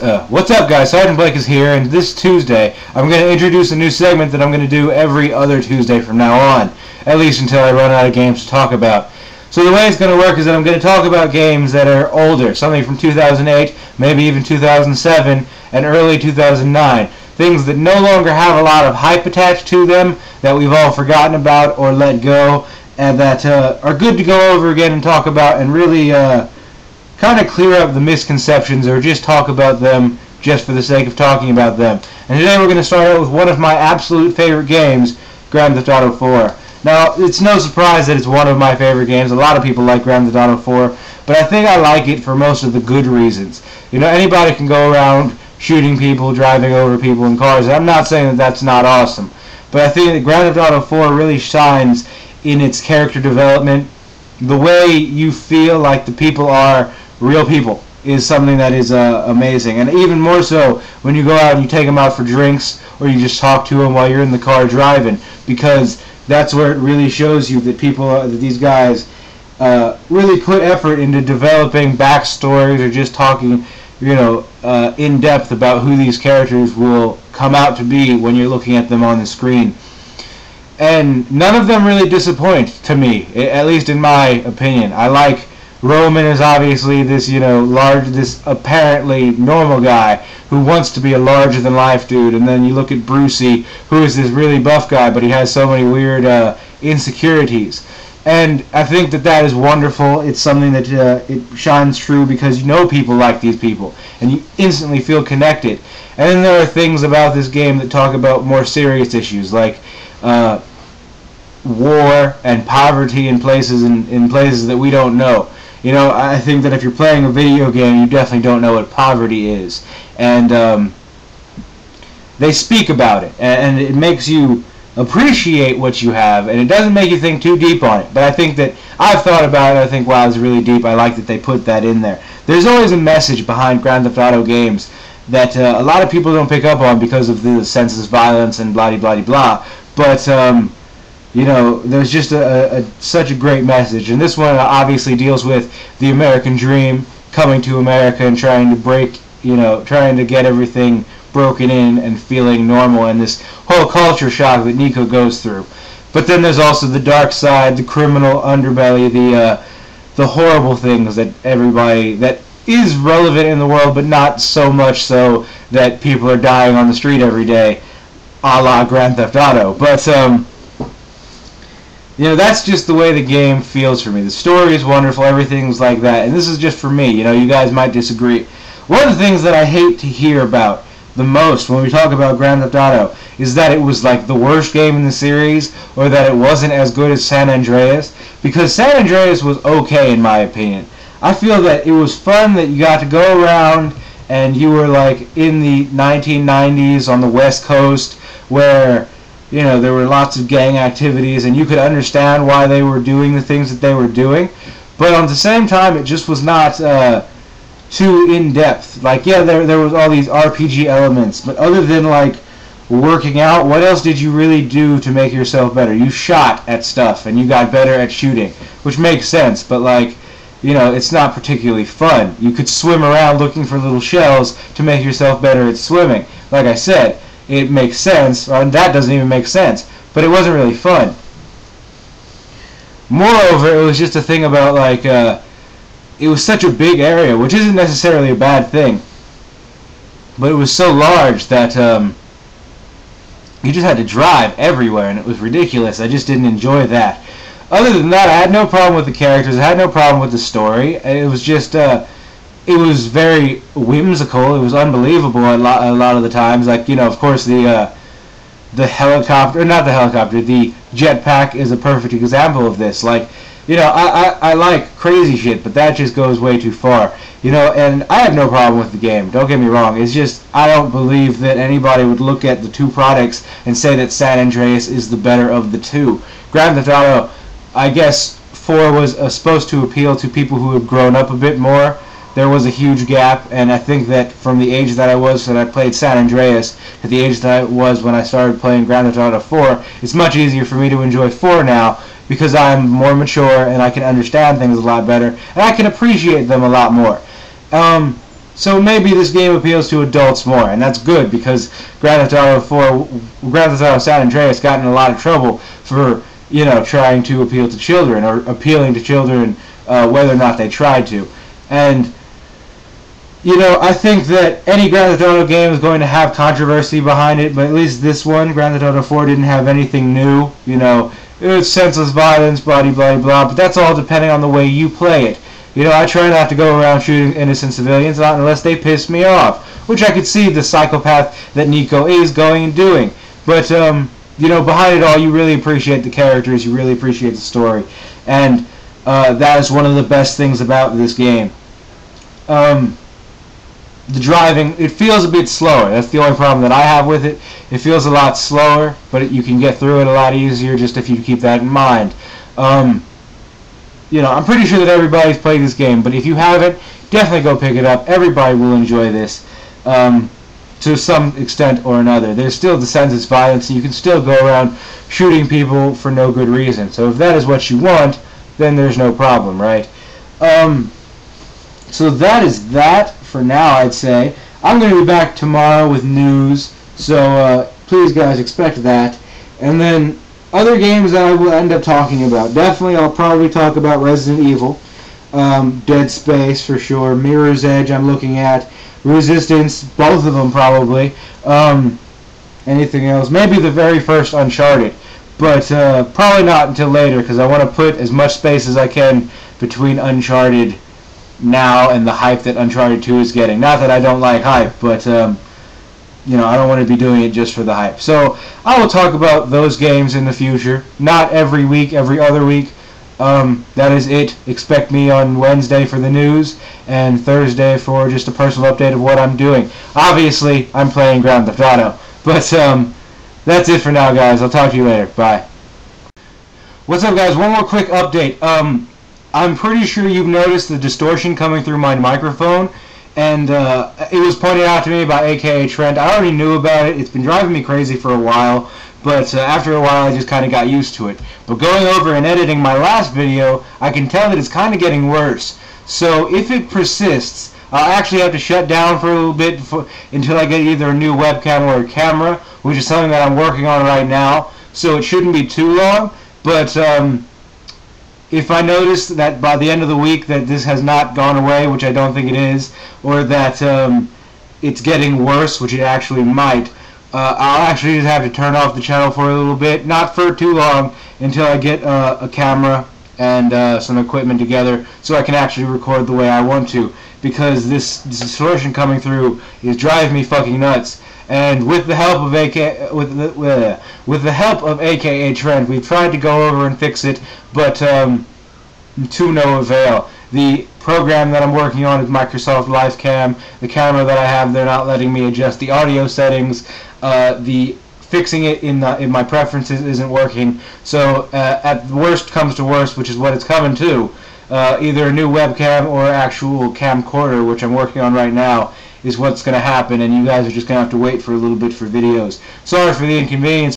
What's up, guys? Sergeant Blake is here, and this Tuesday I'm going to introduce a new segment that I'm going to do every other Tuesday from now on, at least until I run out of games to talk about. So the way it's going to work is that I'm going to talk about games that are older, something from 2008, maybe even 2007, and early 2009. Things that no longer have a lot of hype attached to them, that we've all forgotten about or let go, and that are good to go over again and talk about and really kind of clear up the misconceptions or just talk about them just for the sake of talking about them. And today we're going to start out with one of my absolute favorite games, Grand Theft Auto 4. Now, it's no surprise that it's one of my favorite games. A lot of people like Grand Theft Auto 4, but I think I like it for most of the good reasons. You know, anybody can go around shooting people, driving over people in cars, and I'm not saying that that's not awesome, but I think that Grand Theft Auto 4 really shines in its character development. The way you feel like the people are real people is something that is amazing, and even more so when you go out and you take them out for drinks or you just talk to them while you're in the car driving, because that's where it really shows you that that these guys really put effort into developing backstories or just talking, you know, in depth about who these characters will come out to be when you're looking at them on the screen. And none of them really disappoint to me, at least in my opinion. I like Roman is obviously this, you know, this apparently normal guy who wants to be a larger-than-life dude, and then you look at Brucey, who is this really buff guy, but he has so many weird insecurities. And I think that that is wonderful. It's something that it shines true because you know people like these people, and you instantly feel connected. And then there are things about this game that talk about more serious issues, like war and poverty in places that we don't know. You know, I think that if you're playing a video game, you definitely don't know what poverty is. And they speak about it, and it makes you appreciate what you have, and it doesn't make you think too deep on it. But I think that I've thought about it, I think, wow, it's really deep. I like that they put that in there. There's always a message behind Grand Theft Auto games that a lot of people don't pick up on because of the senseless violence and blah-de-blah-de-blah. But you know, there's just such a great message, and this one obviously deals with the American dream, coming to America and trying to get everything broken in and feeling normal, and this whole culture shock that Nico goes through. But then there's also the dark side, the criminal underbelly, the horrible things that is relevant in the world, but not so much so that people are dying on the street every day, a la Grand Theft Auto. But you know, that's just the way the game feels for me. The story is wonderful, everything's like that, and this is just for me. You know, you guys might disagree. One of the things that I hate to hear about the most when we talk about Grand Theft Auto is that it was like the worst game in the series, or that it wasn't as good as San Andreas, because San Andreas was okay in my opinion. I feel that it was fun, that you got to go around and you were like in the 1990s on the West Coast where, you know, there were lots of gang activities and you could understand why they were doing the things that they were doing, but at the same time it just was not too in-depth. Like, yeah, there was all these RPG elements, but other than like working out, what else did you really do to make yourself better? You shot at stuff and you got better at shooting, which makes sense, but like, you know, it's not particularly fun. You could swim around looking for little shells to make yourself better at swimming. Like I said, it makes sense, or that doesn't even make sense, but it wasn't really fun. Moreover, it was just a thing about like, it was such a big area, which isn't necessarily a bad thing, but it was so large that you just had to drive everywhere, and it was ridiculous. I just didn't enjoy that. Other than that, I had no problem with the characters, I had no problem with the story. It was just, it was very whimsical, it was unbelievable a lot of the times. Like, you know, of course the helicopter, not the helicopter, the jetpack is a perfect example of this. Like, you know, I like crazy shit, but that just goes way too far. You know, and I have no problem with the game, don't get me wrong. It's just, I don't believe that anybody would look at the two products and say that San Andreas is the better of the two. Grand Theft Auto, I guess 4 was supposed to appeal to people who have grown up a bit more. There was a huge gap, and I think that from the age that I was when I played San Andreas to the age that I was when I started playing Grand Theft Auto 4, it's much easier for me to enjoy 4 now because I'm more mature and I can understand things a lot better and I can appreciate them a lot more. So maybe this game appeals to adults more, and that's good because Grand Theft Auto San Andreas got in a lot of trouble for trying to appeal to children or appealing to children whether or not they tried to. And I think that any Grand Theft Auto game is going to have controversy behind it, but at least this one, Grand Theft Auto 4, didn't have anything new. It was senseless violence, blah blah blah, but that's all depending on the way you play it. I try not to go around shooting innocent civilians, not unless they piss me off, which I could see the psychopath that Nico is going and doing. But, behind it all, you really appreciate the characters, you really appreciate the story, and that is one of the best things about this game. The driving, it feels a bit slower. That's the only problem that I have with it. It feels a lot slower, but you can get through it a lot easier just if you keep that in mind. I'm pretty sure that everybody's played this game, but if you haven't, definitely go pick it up. Everybody will enjoy this to some extent or another. There's still the senseless violence, and you can still go around shooting people for no good reason. So if that is what you want, then there's no problem, right? So that is that for now, I'd say. I'm going to be back tomorrow with news, so please guys expect that. And then other games that I will end up talking about. Definitely I'll probably talk about Resident Evil, Dead Space for sure, Mirror's Edge I'm looking at, Resistance, both of them probably, anything else, maybe the very first Uncharted, but probably not until later because I want to put as much space as I can between Uncharted now and the hype that Uncharted 2 is getting. Not that I don't like hype, but I don't want to be doing it just for the hype. So I will talk about those games in the future. Not every week, every other week. That is it. Expect me on Wednesday for the news and Thursday for just a personal update of what I'm doing. Obviously, I'm playing Grand Theft Auto. But that's it for now, guys. I'll talk to you later. Bye. What's up, guys? One more quick update. I'm pretty sure you've noticed the distortion coming through my microphone, and it was pointed out to me by AKA Trent. I already knew about it. It's been driving me crazy for a while, but after a while I just kind of got used to it. But going over and editing my last video, I can tell that it's kind of getting worse. So if it persists, I'll actually have to shut down for a little bit until I get either a new webcam or a camera, which is something that I'm working on right now. So it shouldn't be too long, but if I notice that by the end of the week that this has not gone away, which I don't think it is, or that it's getting worse, which it actually might, I'll actually just have to turn off the channel for a little bit, not for too long, until I get a camera and some equipment together so I can actually record the way I want to, because this distortion coming through is driving me fucking nuts. And with the help of AKA Trent, we've tried to go over and fix it, but to no avail. The program that I'm working on is Microsoft LiveCam. The camera that I have, they're not letting me adjust the audio settings. The fixing it in my preferences isn't working. So at the worst comes to worst, which is what it's coming to, either a new webcam or actual camcorder, which I'm working on right now, is what's going to happen, and you guys are just going to have to wait for a little bit for videos. Sorry for the inconvenience.